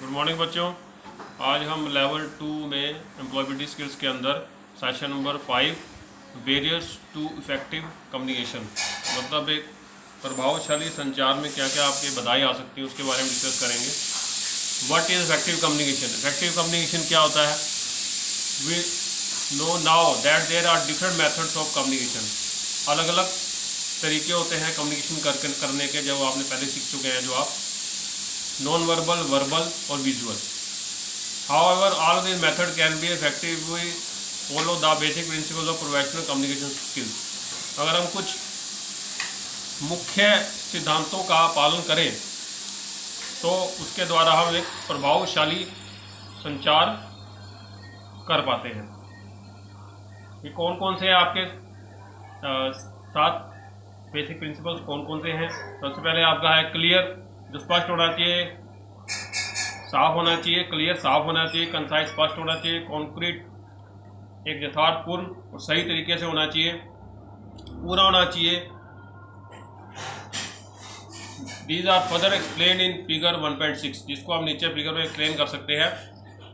Good morning बच्चों। आज हम लेवल 2 में एम्प्लॉयबिलिटी स्किल्स के अंदर session number 5 barriers to effective communication मतलब एक प्रभावशाली संचार में क्या क्या आपके बाधाएं आ सकती हैं उसके बारे में डिस्कस करेंगे। What is effective communication? Effective communication क्या होता है? We know now that there are different methods of communication. अलग अलग तरीके होते हैं कम्युनिकेशन करने के, जो आपने पहले सीख चुके हैं, जो आप नॉन वर्बल, वर्बल और visual. However all this method can be effectively follow the basic principles of professional communication skills. अगर हम कुछ मुख्य सिद्धांतों का पालन करें तो उसके द्वारा हम एक प्रभावशाली संचार कर पाते हैं। ये कौन कौन से आपके 7 बेसिक प्रिंसिपल्स कौन कौन से हैं? सबसे पहले आपका है क्लियर, जो स्पष्ट होना चाहिए, साफ होना चाहिए। क्लियर साफ होना चाहिए, कंसाइज स्पष्ट होना चाहिए, कॉन्क्रीट एक यथार्थपूर्ण और सही तरीके से होना चाहिए, पूरा होना चाहिए। These are further explain in figure 1.6, जिसको हम नीचे फिगर में एक्सप्लेन कर सकते हैं।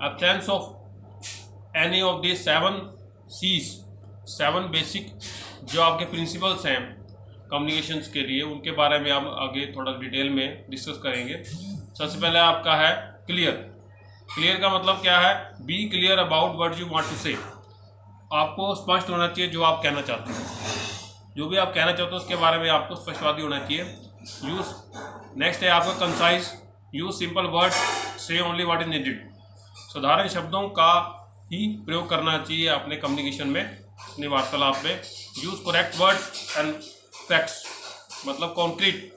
Absence of any of this 7 C's, 7 basic जो आपके प्रिंसिपल्स हैं कम्युनिकेशंस के लिए, उनके बारे में हम आगे थोड़ा डिटेल में डिस्कस करेंगे। सबसे पहले आपका है क्लियर। क्लियर का मतलब क्या है? Be clear about what you want to say. आपको स्पष्ट होना चाहिए जो आप कहना चाहते हैं, जो भी आप कहना चाहते हो उसके बारे में आपको स्पष्टवादी होना चाहिए। यूज नेक्स्ट है आपका कंसाइज, यूज सिंपल वर्ड्स, से ओनली व्हाट इज नीडेड। साधारण शब्दों का ही प्रयोग करना चाहिए अपने कम्युनिकेशन में, अपने वार्तालाप में। Use correct words and facts, मतलब कॉन्क्रीट,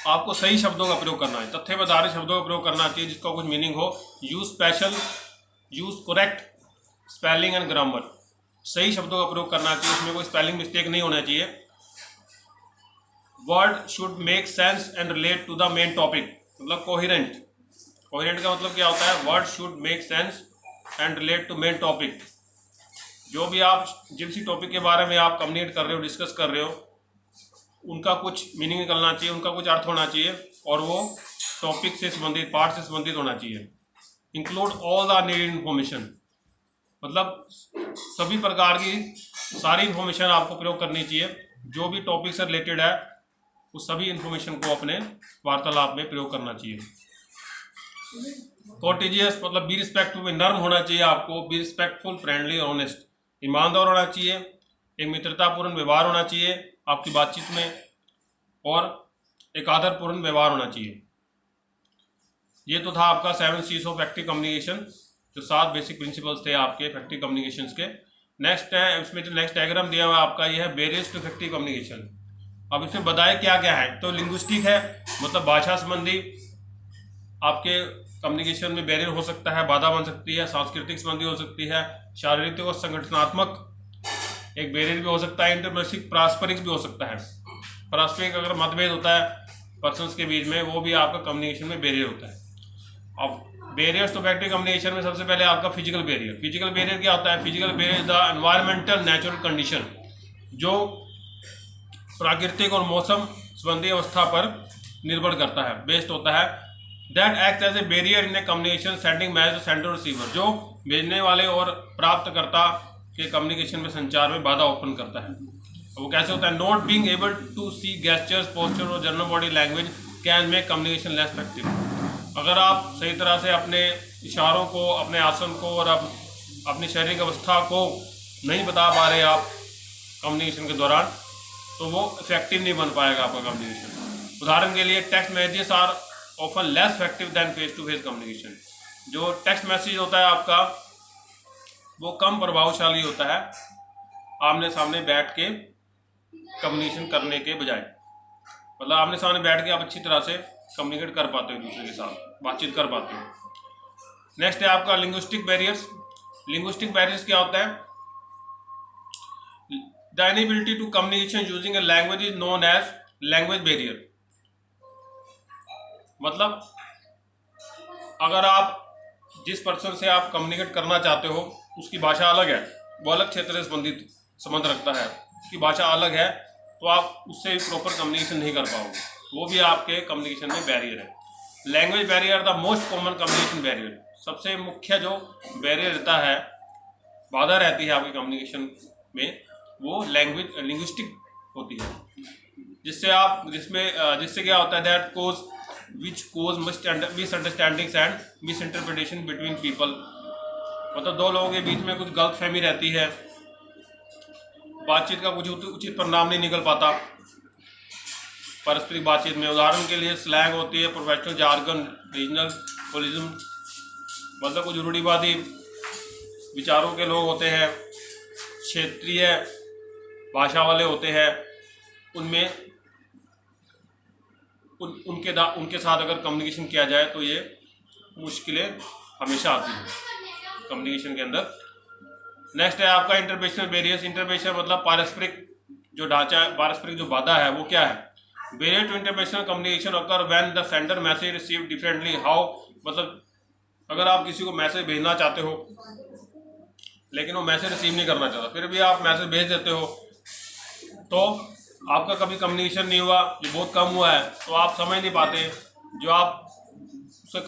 आपको सही शब्दों का प्रयोग करना है, तथ्य आधारित शब्दों का प्रयोग करना चाहिए जिसका कुछ मीनिंग हो। Use special, use correct spelling and grammar, सही शब्दों का प्रयोग करना चाहिए, इसमें कोई स्पेलिंग मिस्टेक नहीं होना चाहिए। Word should make sense and relate to the main topic, मतलब कोहेरेंट। कोहेरेंट का मतलब क्या होता है? Word should make sense and relate to main topic. जो भी आप जिस टॉपिक के बारे में आप कम्युनिकेट कर रहे हो, डिस्कस कर रहे हो, उनका कुछ मीनिंग निकलना चाहिए, उनका कुछ अर्थ होना चाहिए और वो टॉपिक से संबंधित, पार्ट से संबंधित होना चाहिए। Include all the needed information, मतलब सभी प्रकार की सारी इन्फॉर्मेशन आपको प्रयोग करनी चाहिए। जो भी टॉपिक से रिलेटेड है उस सभी इन्फॉर्मेशन को अपने वार्तालाप में प्रयोग करना चाहिए। कॉर्टेजियस मतलब बी रिस्पेक्टफुल, नर्म होना चाहिए आपको। बी रिस्पेक्टफुल, फ्रेंडली, ऑनेस्ट, ईमानदार होना चाहिए। एक मित्रतापूर्ण व्यवहार होना चाहिए आपकी बातचीत में और एक आदरपूर्ण व्यवहार होना चाहिए। ये तो था आपका 7 C's ऑफ इफेक्टिव कम्युनिकेशन, जो 7 बेसिक प्रिंसिपल्स थे आपके इफेक्टिव कम्युनिकेशंस के। नेक्स्ट है, इसमें जो नेक्स्ट डायग्राम दिया हुआ है आपका, ये है बैरियर्स टू इफेक्टिव कम्युनिकेशन। अब इसमें बताए क्या क्या है, तो लिंग्विस्टिक है, मतलब भाषा संबंधी आपके कम्युनिकेशन में बैरियर हो सकता है, बाधा बन सकती है। सांस्कृतिक संबंधी हो सकती है, शारीरिक और संगठनात्मक एक बैरियर भी हो सकता है। इंटरमेसिक, पारस्परिक भी हो सकता है। पारस्परिक अगर मतभेद होता है पर्सन्स के बीच में, वो भी आपका कम्युनिकेशन में बैरियर होता है। अब बैरियर्स टू इफेक्टिव कम्युनिकेशन में सबसे पहले आपका फिजिकल बैरियर। फिजिकल बैरियर क्या होता है? Physical barrier the environmental natural condition, जो प्राकृतिक और मौसम संबंधी अवस्था पर निर्भर करता है, बेस्ड होता है। That act as a barrier in a communication setting match sender receiver, जो भेजने वाले और प्राप्तकर्ता के कम्युनिकेशन में, संचार में बाधा उत्पन्न करता है। वो कैसे होता है? Not being able to see gestures, posture और general body language can make communication less effective. अगर आप सही तरह से अपने इशारों को, अपने आसन को और अपनी शारीरिक अवस्था को नहीं बता पा रहे आप कम्युनिकेशन के दौरान, तो वो इफेक्टिव नहीं बन पाएगा आपका कम्युनिकेशन। उदाहरण के लिए, text messages are often less effective than face to face communication. जो टेक्स्ट मैसेज होता है आपका, वो कम प्रभावशाली होता है आमने सामने बैठ के कम्युनिकेशन करने के बजाय। मतलब आमने सामने बैठ के आप अच्छी तरह से कम्युनिकेट कर पाते हो, दूसरे के साथ बातचीत कर पाते हो। नेक्स्ट है आपका लिंग्विस्टिक बैरियर्स। लिंग्विस्टिक बैरियर्स क्या होता है? The inability to communication using a language is known as language barrier. मतलब अगर आप जिस पर्सन से आप कम्युनिकेट करना चाहते हो उसकी भाषा अलग है, वो अलग क्षेत्र से संबंधित संबंध रखता है, उसकी भाषा अलग है, तो आप उससे प्रॉपर कम्युनिकेशन नहीं कर पाओगे, वो भी आपके कम्युनिकेशन में बैरियर है। Language barrier the most common communication barrier, सबसे मुख्य जो बैरियर रहता है, बाधा रहती है आपकी कम्युनिकेशन में, वो लिंग्विस्टिक होती है, जिससे क्या होता है that cause misunderstandings and misinterpretation between people, मतलब दो लोगों के बीच में कुछ गलतफहमी रहती है, बातचीत का कुछ उचित परिणाम नहीं निकल पाता पारस्परिक बातचीत में। उदाहरण के लिए स्लैंग होती है, प्रोफेशनल जार्गन, रीजनल पॉलिज्म, मतलब कुछ रूढ़िवादी विचारों के लोग होते हैं, क्षेत्रीय भाषा वाले होते हैं, उनमें उनके साथ अगर कम्युनिकेशन किया जाए तो ये मुश्किलें हमेशा आती हैं कम्युनिकेशन के अंदर। नेक्स्ट है आपका इंटरपेर्सनल बैरियर्स। इंटरपेर्सनल मतलब पारस्परिक जो ढांचा है, पारस्परिक जो बाधा है वो क्या है? Barrier to interpersonal communication occur when the sender message receive differently. How मतलब अगर आप किसी को मैसेज भेजना चाहते हो लेकिन वो मैसेज रिसीव नहीं करना चाहता, फिर भी आप मैसेज भेज देते हो, तो आपका कभी कम्युनिकेशन नहीं हुआ, ये बहुत कम हुआ है, तो आप समझ नहीं पाते जो आप उससे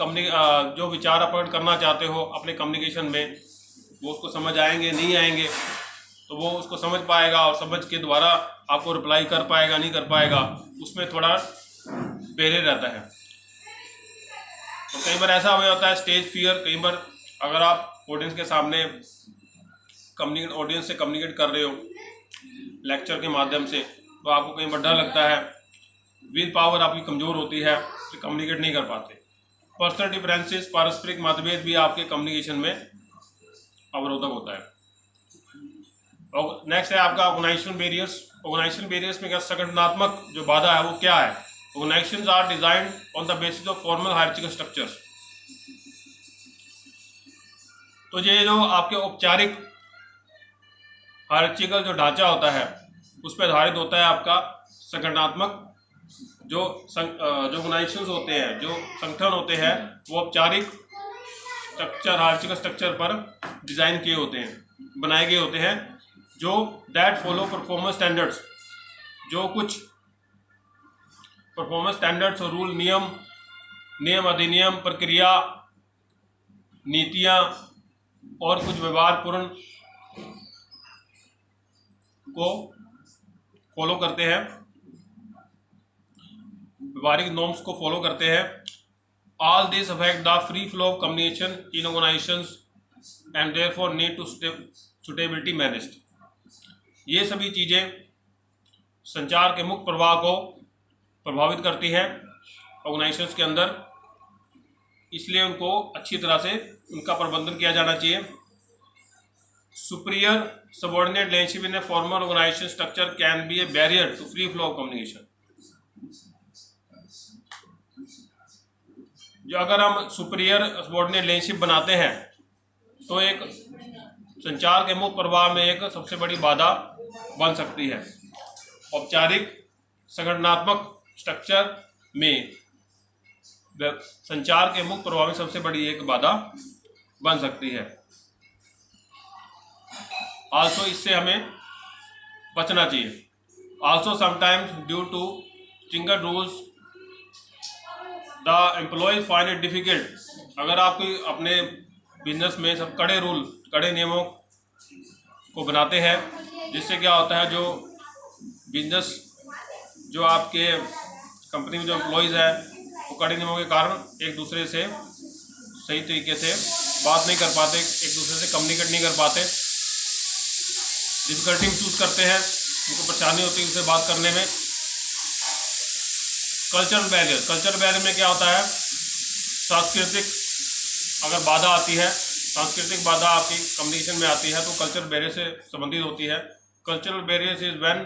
जो विचार आप प्रकट करना चाहते हो अपने कम्युनिकेशन में, वो उसको समझ आएंगे नहीं आएंगे, तो वो उसको समझ पाएगा और समझ के द्वारा आपको रिप्लाई कर पाएगा नहीं कर पाएगा, उसमें थोड़ा बैरियर रहता है। तो कई बार ऐसा हो जाता है स्टेज फियर, कई बार अगर आप ऑडियंस के सामने ऑडियंस से कम्युनिकेट कर रहे हो लेक्चर के माध्यम से, तो आपको कई बार डर लगता है, विल पावर आपकी कमज़ोर होती है, तो कम्युनिकेट नहीं कर पाते। पर्सनल डिफरेंसेस, पारस्परिक मतभेद भी आपके कम्युनिकेशन में अवरोधक होता है। और नेक्स्ट है आपका ऑर्गेनाइजेशन बैरियर्स। ऑर्गेनाइजेशन बैरियर्स में क्या संगठनात्मक जो बाधा है वो क्या है? Organisations are designed on the basis of formal hierarchical structures. तो ये जो आपके औपचारिक हायरार्चिकल जो ढांचा होता है उस पर आधारित होता है आपका संगठनात्मक जो ऑर्गेनाइजेशंस होते हैं, जो संगठन होते हैं, वो औपचारिक स्ट्रक्चर, हायरार्चिकल स्ट्रक्चर पर डिज़ाइन किए होते हैं, बनाए गए होते हैं, जो दैट फॉलो परफॉर्मेंस स्टैंडर्ड्स, जो कुछ परफॉर्मेंस स्टैंडर्ड्स और रूल, नियम अधिनियम, प्रक्रिया, नीतियाँ और कुछ व्यवहारपूर्ण को फॉलो करते हैं, व्यवहारिक नॉर्म्स को फॉलो करते हैं। All this affect the free flow of communication in organizations and therefore need to suitability managed. ये सभी चीज़ें संचार के मुक्त प्रवाह को प्रभावित करती हैं ऑर्गेनाइजेशंस के अंदर, इसलिए उनको अच्छी तरह से उनका प्रबंधन किया जाना चाहिए। Superior subordinate relationship in a formal organization structure can be a barrier to free flow of communication. जो अगर हम सुपीरियर सबऑर्डिनेट रिलेशनशिप बनाते हैं तो एक संचार के मुक्त प्रवाह में एक सबसे बड़ी बाधा बन सकती है। औपचारिक संगठनात्मक स्ट्रक्चर में संचार के मुक्त प्रवाह में सबसे बड़ी एक बाधा बन सकती है। आल्सो इससे हमें बचना चाहिए। Also sometimes due to stringent rules the employees find it difficult. अगर आप कोई अपने बिजनेस में सब कड़े रूल, कड़े नियमों को बनाते हैं, जिससे क्या होता है, जो बिजनेस, जो आपके कंपनी में जो एम्प्लॉयज़ है वो कड़े नियमों के कारण एक दूसरे से सही तरीके से बात नहीं कर पाते, एक दूसरे से कम्युनिकेट नहीं कर पाते, डिफिकल्टी महसूस करते हैं, उनको परेशानी होती है उनसे बात करने में। कल्चरल बैरियर में क्या होता है, सांस्कृतिक अगर बाधा आती है, सांस्कृतिक बाधा आपकी कम्युनिकेशन में आती है तो कल्चरल बैरियर से संबंधित होती है। Cultural barriers is when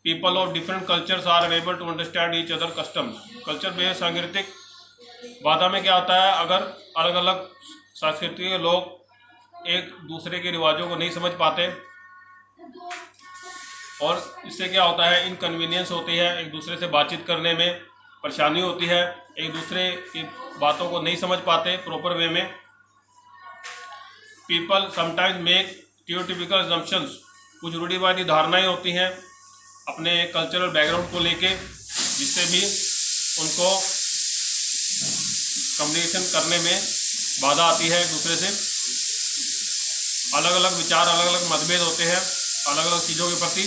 people of different cultures are unable to understand each other customs. Culture barrier सांस्कृतिक बाधा में क्या होता है, अगर अलग अलग संस्कृति के लोग एक दूसरे के रिवाजों को नहीं समझ पाते और इससे क्या होता है, इनकन्वीनियंस होती है, एक दूसरे से बातचीत करने में परेशानी होती है, एक दूसरे की बातों को नहीं समझ पाते प्रॉपर वे में। People sometimes make stereotypical assumptions, कुछ रूढ़िवादी धारणाएं होती हैं अपने कल्चरल बैकग्राउंड को लेके, जिससे भी उनको कम्युनिकेशन करने में बाधा आती है एक दूसरे से, अलग अलग विचार, अलग अलग मतभेद होते हैं अलग अलग चीज़ों के प्रति।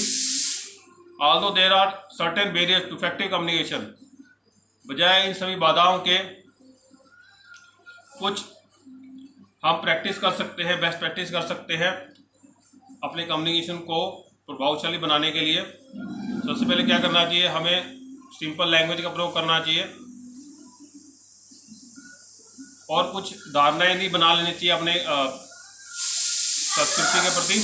Although there are certain barriers to effective communication, बजाय इन सभी बाधाओं के कुछ हम प्रैक्टिस कर सकते हैं, बेस्ट प्रैक्टिस कर सकते हैं अपने कम्युनिकेशन को प्रभावशाली बनाने के लिए। सबसे पहले क्या करना चाहिए, हमें सिंपल लैंग्वेज का प्रयोग करना चाहिए और कुछ धारणाएं नहीं बना लेनी चाहिए अपने संस्कृति के प्रति।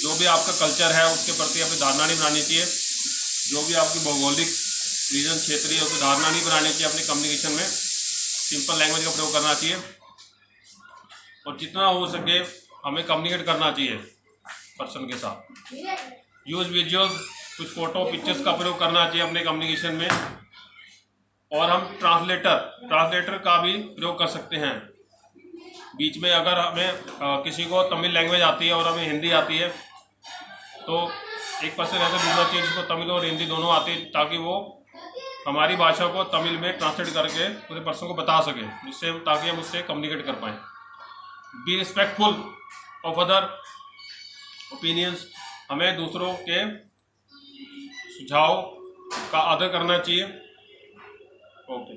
जो भी आपका कल्चर है उसके प्रति अपनी धारणा नहीं बनानी चाहिए, जो भी आपकी भौगोलिक रीजन क्षेत्रीय उसकी धारणा नहीं बनानी चाहिए। अपने कम्युनिकेशन में सिंपल लैंग्वेज का प्रयोग करना चाहिए और जितना हो सके हमें कम्युनिकेट करना चाहिए पर्सन के साथ। यूज विजुअल्स, कुछ फोटो पिक्चर्स का प्रयोग करना चाहिए अपने कम्युनिकेशन में। और हम ट्रांसलेटर का भी प्रयोग कर सकते हैं बीच में। अगर हमें किसी को तमिल लैंग्वेज आती है और हमें हिंदी आती है तो एक पर्सन ऐसा ढूंढना चाहिए जिसको तमिल और हिंदी दोनों आती है, ताकि वो हमारी भाषा को तमिल में ट्रांसलेट करके पूरे पर्सन को बता सके, जिससे ताकि हम उससे कम्युनिकेट कर पाएँ। Be respectful of other opinions, हमें दूसरों के सुझाव का आदर करना चाहिए। ओके।